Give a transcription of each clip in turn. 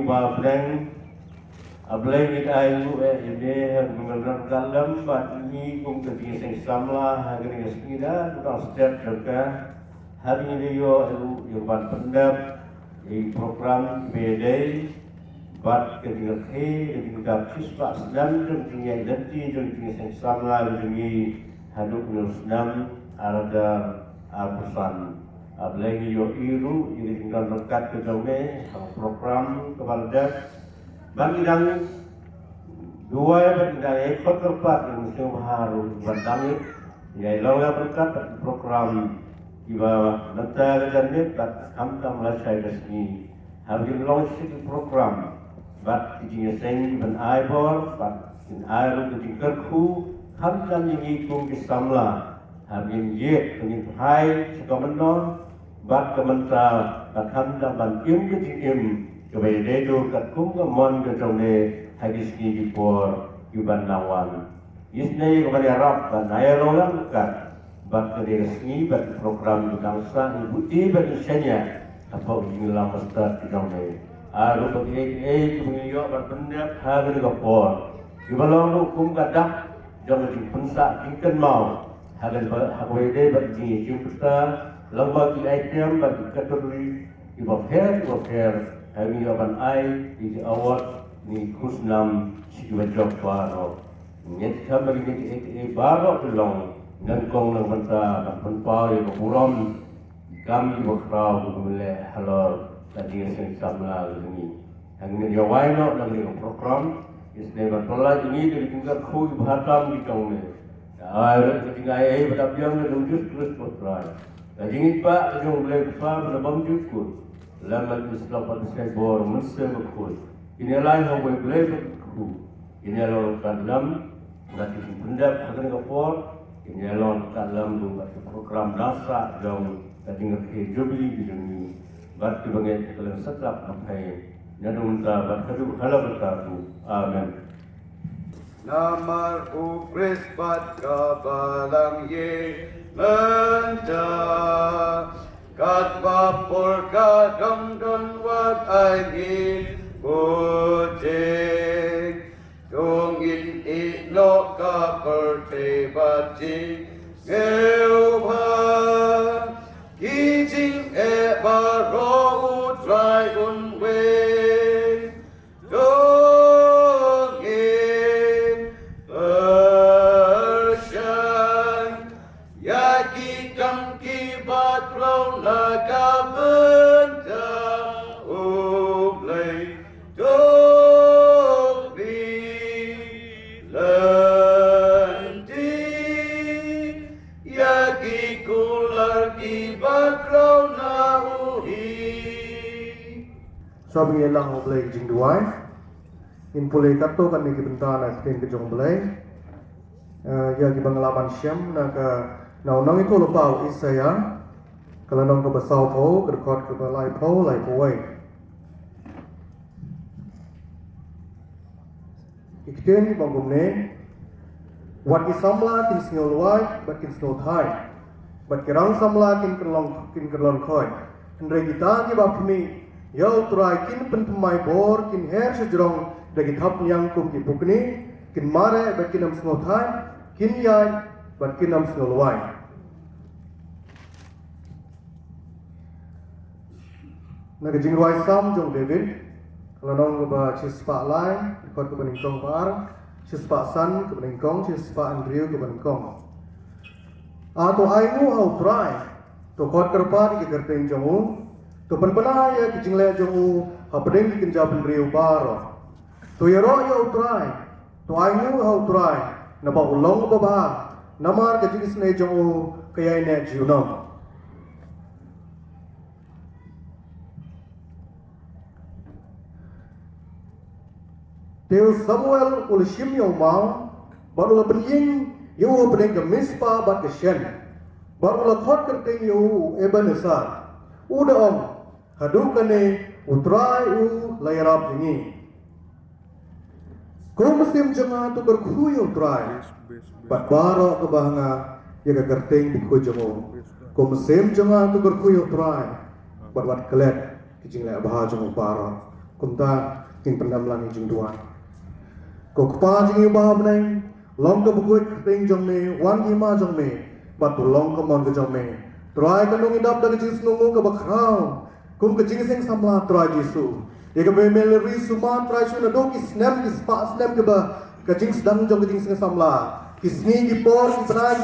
ba breng ablay it ay lu ide mengenal dalam bat ini kung keting sing samla hagring skida tukang step juga hari ini yo bat pendap di program bedai bat keting keting dap siswa sedang keting identiti keting sing samla keting haduk nusnam arada abusan ablay yo iru ini tinggal lekat ke jauhnya program kepada bagi dan dua bagi dan ekor tempat yang mesti harus bertani ya lalu berkat program iba nanti dan dia kami melesai kesini habis launch program bat kijinya sen ben aibor bat in airu ketingkerku kami dan ini kum kisamla habis ye kening hai sekomenon bat kementra bat kami dan ban im ketingim kepada dedo kat kum mon ke jone hadis ni por yuban lawan isne kepada Arab dan ayat orang kat bat ke resmi bat program bangsa ibu bagi senya apa inilah mustad jone aru bagi kemudian bat pendap hari ke por yubalong kum kadak jone di pensa tingkan mau hari hakwe bagi jumpa lama di item bagi kategori ibu fair kami akan di awal ni kusnam siwajok baro. Nyet kami ni baro pelong dan kong nang manta penpau yang buram kami berkerau kumule halor tadi yang samla ini. Hanya jawai no nang ni program isne bertola ini dari tingkat khu bahatam di kong ni. Air ketika pada biang lujus terus potrai. Jadi ni pak jong boleh faham lebam jukut. Lama Islam pada saya bor mesti berkul. Ini lain yang boleh berkul. Ini lawan dalam berarti pendap akan kapor. Ini lawan dalam berarti program nasa jauh tadi ngerti jubli di dunia. Berarti banyak kalau setlap sampai nyata minta berkadu halal berkadu. Amin. Namar ukris bat kabalang ye mencah. Kat vapor ka dong don wat ai ngin bujing dong in ilo ka perte baji ngeu ba kijing e ba ro utrai un we dong in bersyan yaki kam ki bat ro na ka benda ublay dong bi lanti yaki kular ki bat ro na uhi. Sabi elang oblay jing duai in pulai kato kan ni kibentana ken kejong blay ya ki banglaban syam na ka now nang iko lupau isaya kalau nang ke basau po kerkot ke balai po lai powai ikten bangumne wat isamla kin snow luai but kin snow thai but kirang samla kin kerlong khoi andre kita ki bapmi yau trai kin pentumai bor kin her sejrong dagi thap nyang kum ki bukni kin mare but kin am snow thai kin yai but kin am snow luai na ke jingruai sam jong David kalau nong ba chispa lai ikut ke beningkong par chispa san ke beningkong chispa Andrew ke beningkong atau ainu au try to kot kerpa ke kerteng jongu to penpena ya ke jingle jongu hapdeng ke jaben riu par to yero ya try to ainu au try na ba ulong ba ba namar ke jinis ne jongu kaya ne jiunom Teu Samuel ulishim yo mau baru la benying yo bedeng ke mispa bat ke shen baru la khot kerteng yo ebenesa uda om hadukane utrai u layrap ini ko musim janga tu berkhu yo utrai bat baro ke bahanga ya ke kerteng ku jongo ko musim janga tu berkhu yo utrai bat kelet kijing la bah jongo baro kumta king pendam lang jing dua ko kpa jing ba bnai long ka bukut ting jong me wan ki ma jong me bat long ka mon ka jong me try ka nung idap da jing snungu ka bakrao kum ka jing sing samla try jisu ye ka me ri suman try su na do ki snap ki spa snap ka ba ka jing sedang jong ka jing sing samla ki sni ki por ki bnai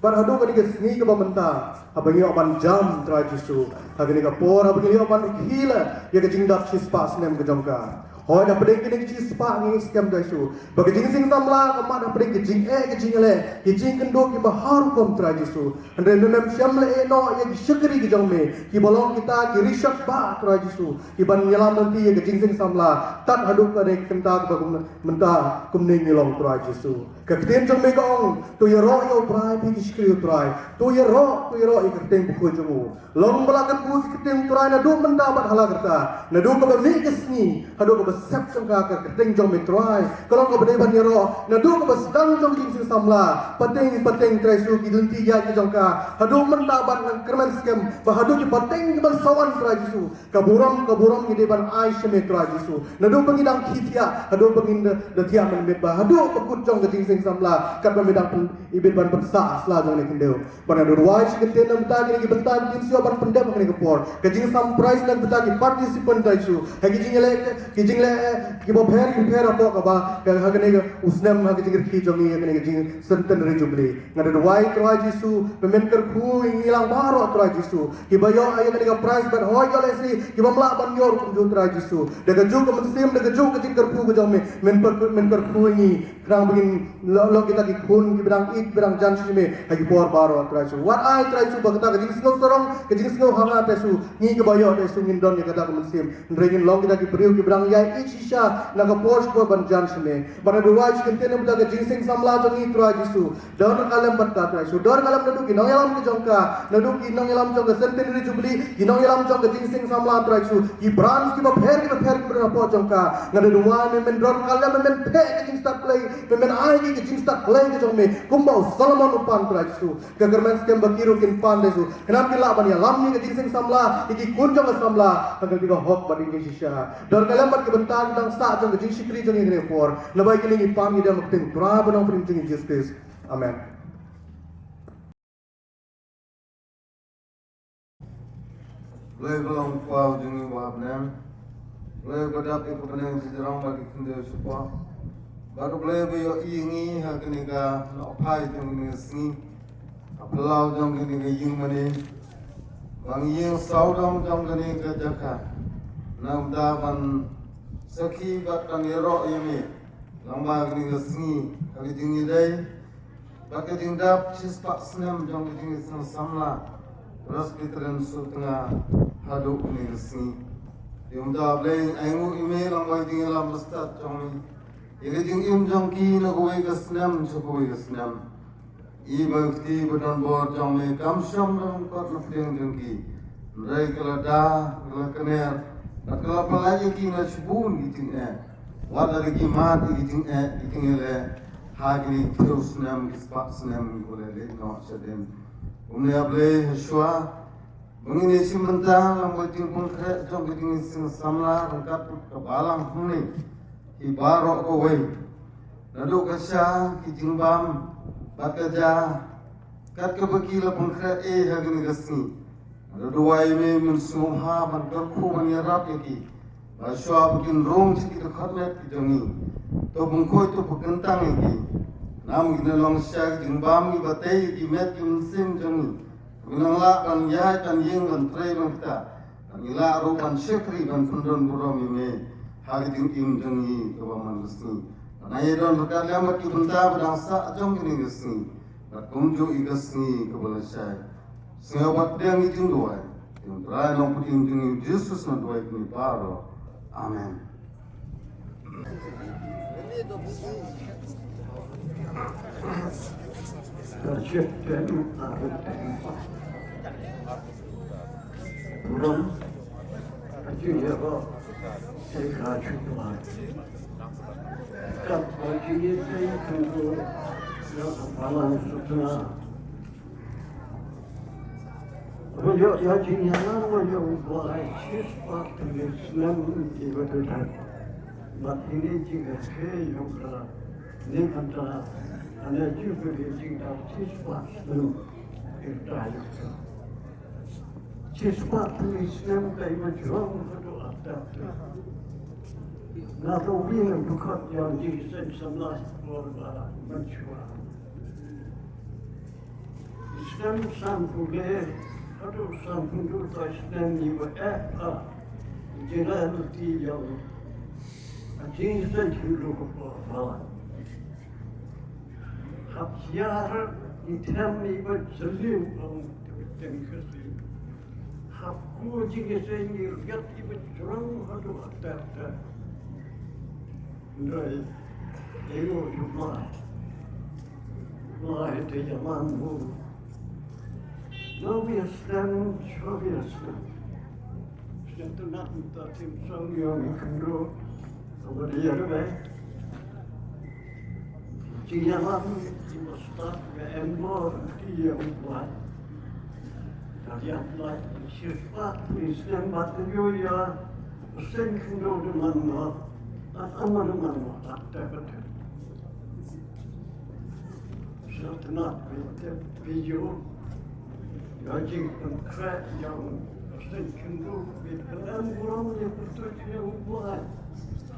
bar hadu ka ni ka sni ka ba menta abang yo ban jam try jisu agni ka por abang yo ban hila ye ka jing dap si spa snap ka jong ka hoi da pedeng kini kecil sepak ni scam dah su. Bagi jing sing samla kemat da pedeng kecil kecil le, kecil kendo ki bahar kom traji su. Andre nem syam le no ye syukri ki jong me. Ki bolong kita ki risak ba traji su. Ki ban nyelam nanti ye kecil sing samla tat haduk ka ne kenta ka menta kum ne nyelong traji su. Ka keten jong me kong tu ye ro yo prai pi syukri prai. Tu ye ro ye keten buku jemu. Long balakan ku keten prai na du menta bat hala kerta. Na du ka mi kesni haduk ka sep sangka ka keting jong metrai kalau ka bade ban yero na du ka sedang jong king sing samla pateng trai su ki dunti ya ki jong ka hadu menta ban nang kerman scam ba hadu ki pateng ki ban sawan trai su ka buram ki de ban ai sheme trai su na du pengidang khitia hadu pengin de thia men bet ba hadu pakut jong ka king sing samla kat ban medang ibet ban persa sla jong ne kendeu ban adu wai si keten nam ta ki bentan kin sio ban pendem ke kepor ka jing sam prize dan beta ki participant trai su ha ki jing le ki bo pher apa ka ba ka hagne ga usnam ha ki jing ki jongi hagne ga jing santan re jubli ngada wai trai jisu pemen ker khu ngilang baro trai jisu ki bayo ay hagne ga prize ban hoy ga lesi ki ba mla ban yor ku ju trai jisu daga ju ka mensim daga ju ka jing ker khu ga jong me men ker khu ni krang begin lo kita ki khun ki bidang ik bidang jan si me ha ki por baro trai jisu what I trai jisu ba ka jing sno sorong ka jing sno hanga te su ni ka bayo te su ngin don ni ka ka mensim ndregin long kita ki priu ki bidang yai ich sha naga post ko ban jan shme bana duwaj kente ne muda jing sing samla jong ni tra jisu dor kalam batta tra su dor kalam nadu ki nongelam ki jongka nadu ki nongelam jong centenary jubilee ki nongelam jong jing sing samla tra su ki branch ki ba pher ki bra po jongka nadu duwa me men dor kalam men phe ki jing start play men ai ki jing start play ki jong me kumba solomon upan tra su ka german skem bakiru kin pan de su kenam ki la ban ya lam ni ki jing sing samla ki kun jong samla ka ki hok ba ki shisha dor kalam bat ki bentan dang sa jong jing shikri jong ngene for labai ki ni pam ni dam ting bra banong pring jing justice amen Lei belong pau jing wab nem. Lei badak iku peneng sejarang bagi kende supa. Baru lei bayo ingi ha kene ga no pai jong ni sni. Aplau jong kene ga ying mane. Bang ying saudam jong kene ga jaka. Nam da ban Saki bat kang yero yemi lamba gini gasni kali dingi dai bakai dingdap cispak senam jong dingi sang samla ras pitren sultanga hadu ni gasni yumda bleng aingu ime lamba dingi lam bestat jong yegi ding im jong ki na goe gasnam chokoe gasnam I bakti badan bor jong me kam sham dong kot na pdeng jong ki rai kala da kala kaner Kalau pelajari kita sebun gitu wadah lagi mat gitu le hagi terus nam kisah senam boleh le no sedem able shwa mengini sementara lambat pun kret jom gitu sing samla rangkat kebalang huni ibaro ko wei nado kasya kijimbam bakaja kat kebakila pun kret hagi ni gasni Dua ini mensumha berkerku menyerap lagi. Basya bikin rong sikit khotlet kijongi. To bungkoi to pekentang lagi. Nam gina long syak jingbam gi batei gi met gi mensim jongi. Gunang la kan yai kan ying kan trei ban kita. Kan ila ro ban syekri ban fundon burom ime. Hagi ting im jongi ke baman gesni. Karena ye don berkat lambat ki benta bedang sa jong gini gesni. Berkumju i gesni ke bolasai. Sengabat dia ngiting doa, yang terakhir nong puting juni Yesus na doa ini paro, amen. Buram, acunya kok saya kacau tuan. Kap acunya saya tunggu, yang kepala sutra. Yo yajinya yo boleh siswa Islam ibadah. Mat ini juga yo kala ni antara ana juga juga siswa Islam ibadah. Siswa Islam kayak macam itu ada. Nato bin bukan yang jadi sebelah orang macam. Islam sampai aduh sampai dulu Islam ni apa jalan tiada aja saja dulu apa khasiar itam ni berselim orang terkasih hakku jika saya lihat ibu curang aduh ada dari itu juga lah itu zaman dulu. Novi Islam, Shovi Islam. Kita nak minta tim sang yang ikut over the year, right? Jika kami mustahil beembor dia buat, jadi apa? Sifat Islam batu ya, sen kendo dengan mana, amal dengan mana, tak betul. Saya nak video. Jadi konkret yang sekendu dalam bulan yang bertujuan buat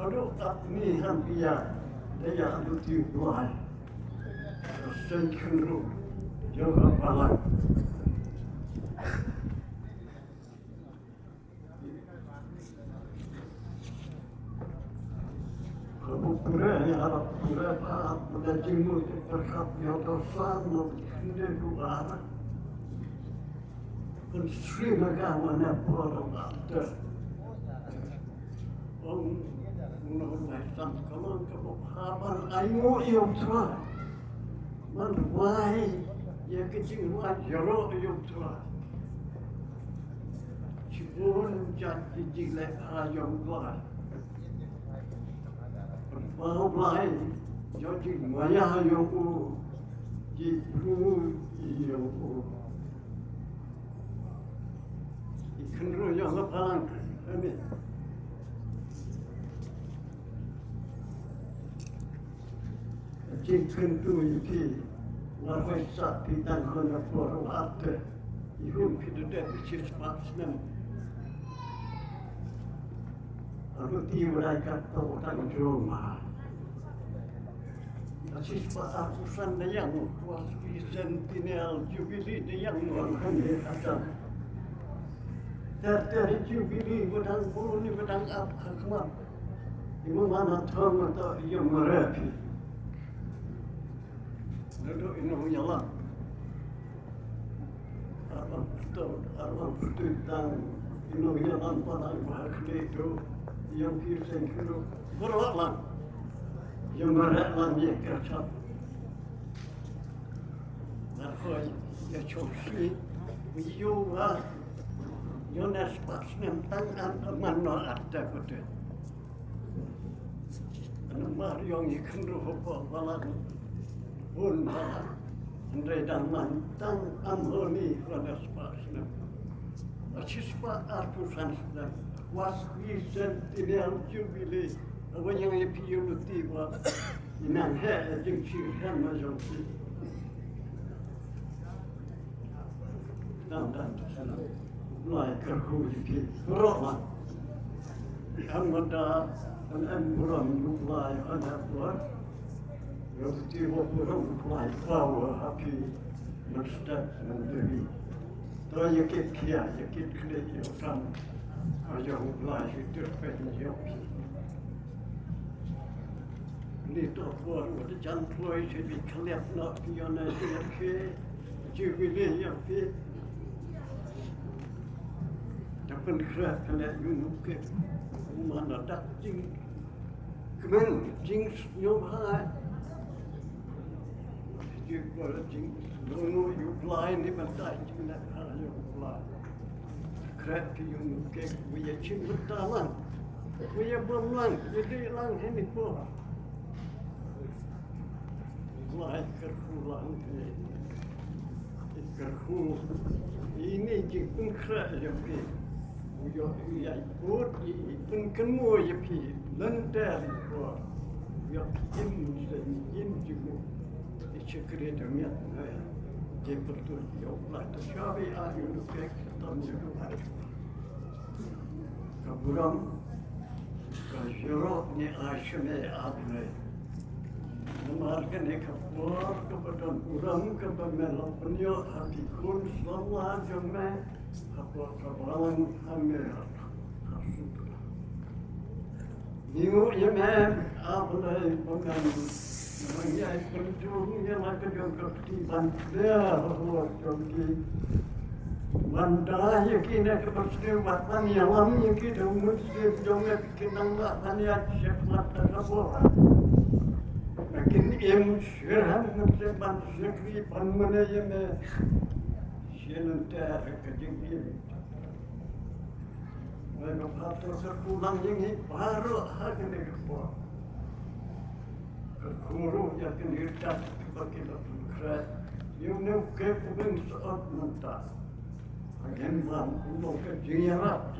kalau tak ni hampir daya betul buat sekendu yang apa kalau pura Arab pura pada jemur terkap yang dosa nak dua Sri Lanka mana orang ada orang macam kalau kapan ayo yang tua manwai ya kecil waj jero yang tua cipun jadi jilek ayam tua baru lain jadi maya yang jipu yang Kendro yang lepas ini, jika tu itu warga sakti dan kena orang ada, ibu kita dah bercepat senang. Aku tiada kata orang rumah. Siswa akusan yang kuasi sentinel jubilee yang orang ada. Dari jubilee bedang bulu ni bedang apa kemar? Ibu mana tahu atau ia merapi? Lalu ini nyala. Arwah betul dan ini nyala pada bahagia itu yang kisah itu berulang. Yang berulang dia kerja. Lalu dia cuci, biuah. Jonas pasnem tangan mana ada betul. Nama yang ikan roh balan pun balan. Andre daman tang amhoni Jonas pasnem. Asispa artusan sudah waspi sentinel jubilee. Apa yang epiuluti buat inang he jengcikan macam tu. Dan sana. Mulai kerkuji berolah. Hamada dan bulan mulai ada buat. Yang tiba bulan mulai power happy mustad menjadi. Terus yakit kia yakit kerja kan. Ayah mulai itu penjauh. Ini tu buat ada jantung jadi kelihatan nak piana jadi jubilee yang pi. Tapi kerana kena ke mana dak jing kemen jing nyobha jing boleh jing nunggu you blind ni mentai jing nak you blind kerana ke punya cing betalan punya berlang jadi lang ini pun blind kerkulang Kerku ini jikun kera jepi, uyo iya ikut ikun kemu jepi, lentar ikut, uyo in juga, ichekre demiat, je betul yo lah tu syabi ayu lupek tamu luar. Kaburam, kasyurok ni asyme adne. Memarkan ekapor kepada kurang kepada penyo hati kun selama jome apa kabalan hamil hasut. Niu yeme ablai bukan menjadi penjuru yang akan diangkat dia bahwa jadi Mandai yakin nak bersih watan yang lama yakin dah mesti jangan kenang watan yang syafat terlebor. Lakin em syarhan mesti bansyakri panmana yang syentar kejengin. Mereka patut terpulang yang baru akan dikepor. Kekuru yang dircat bagi lakukan. Yang nak kepulang saat mentah. Again, one who can gear up.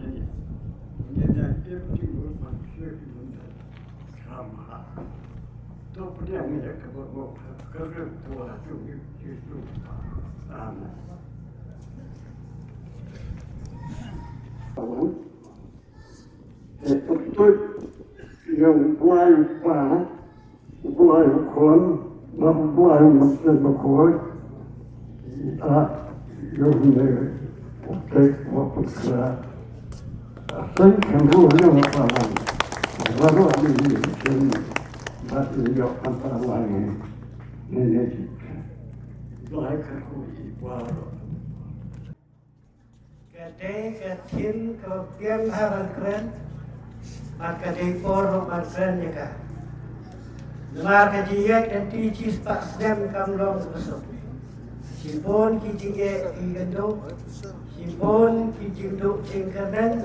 Yet, empty would not circulate. Come on. Don't put them in a couple of cover to a few. Amen. Itu yang buai pan, buai kon, buai masih berkuat. Yang ni. Oke, mau bergerak. Saya kan yang apa? Baru ada ini, baru yang antara lain ini. Baik aku baru. Ketin kepian haran keren, maka dipor haran keren juga. Maka dia nanti cispak sedang kamlong besok. Sipon kijige igendo, sipon kijinduk cingkadan,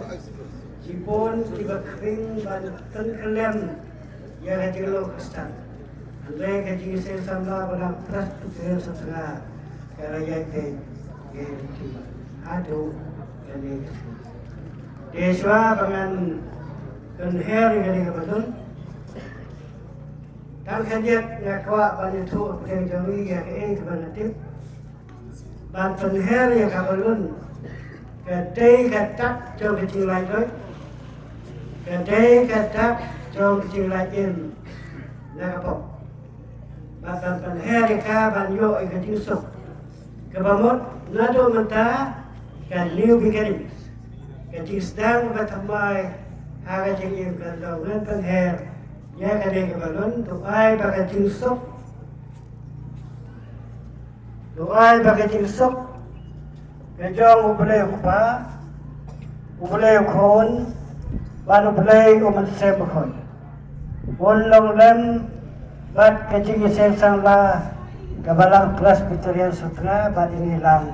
sipon kibakring ban tengkelem yang hajilo kestan. Andai kaji sesama pada pras tukar setengah karya te genti adu kali. Deswa pangan kenher kali kebetul. Dan kajian nakwa banyak tu penjami yang kebenatif. Bantuan hari yang kabalun, kedai katak jauh kecil lagi, kedai katak jauh kecil lagi, nak apa? Bantuan hari kaban yo kecil sok, kebamut nado mentah, kaliu bikin, kecil sedang bertamai, harga tinggi kalau bantuan hari, ya kedai kabalun, tu ay kecil sok. Doa bagi jinsuk, kejauh ubelai upa, ubelai ukon, baru ubelai umat semkon. Bolong lem, bat kecing sensang lah, kabalang kelas Presbyterian Sutra, bat ini lang,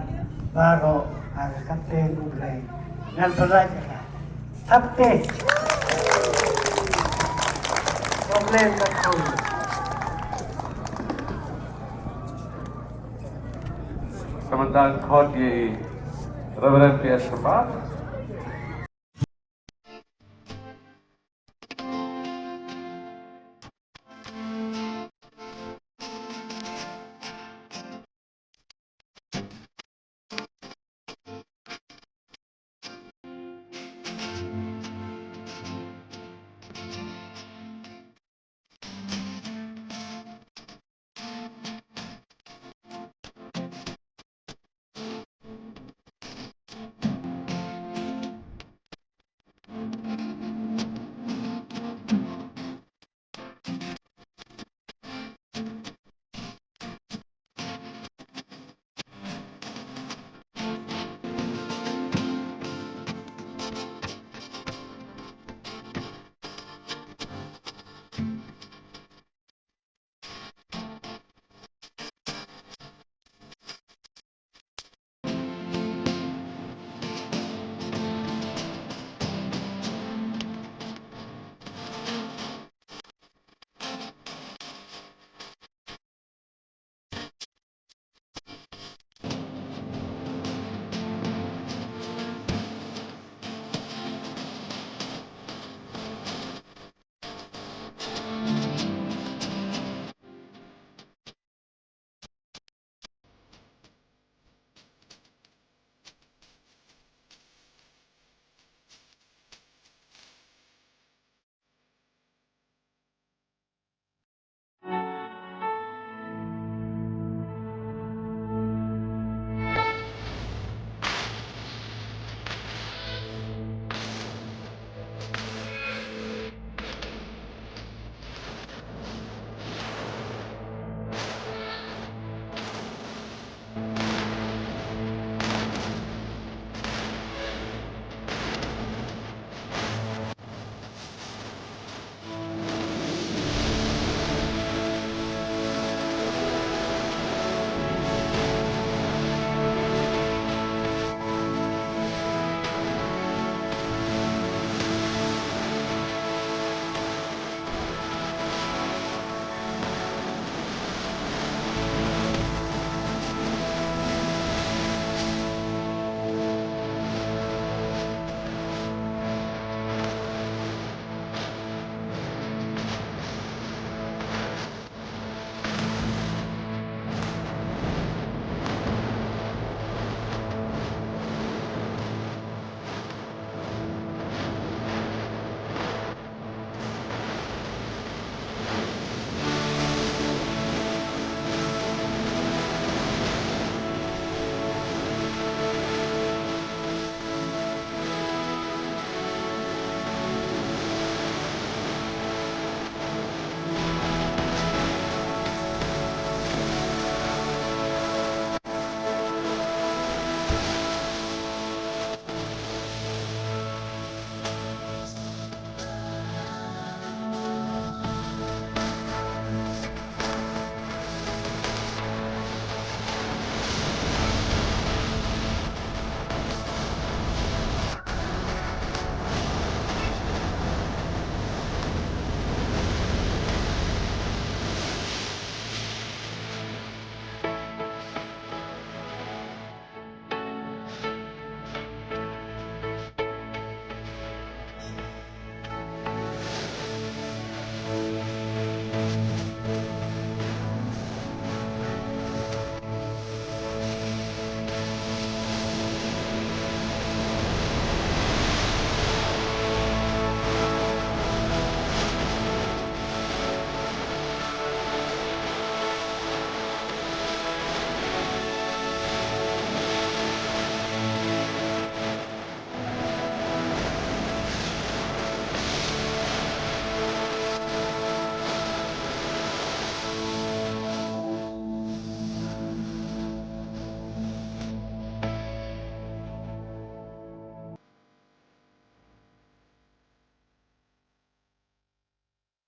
baru agak kapten ubelai. Nan pelajar, tapi problem betul. Komandan Kod di Reverend P.S. Kepat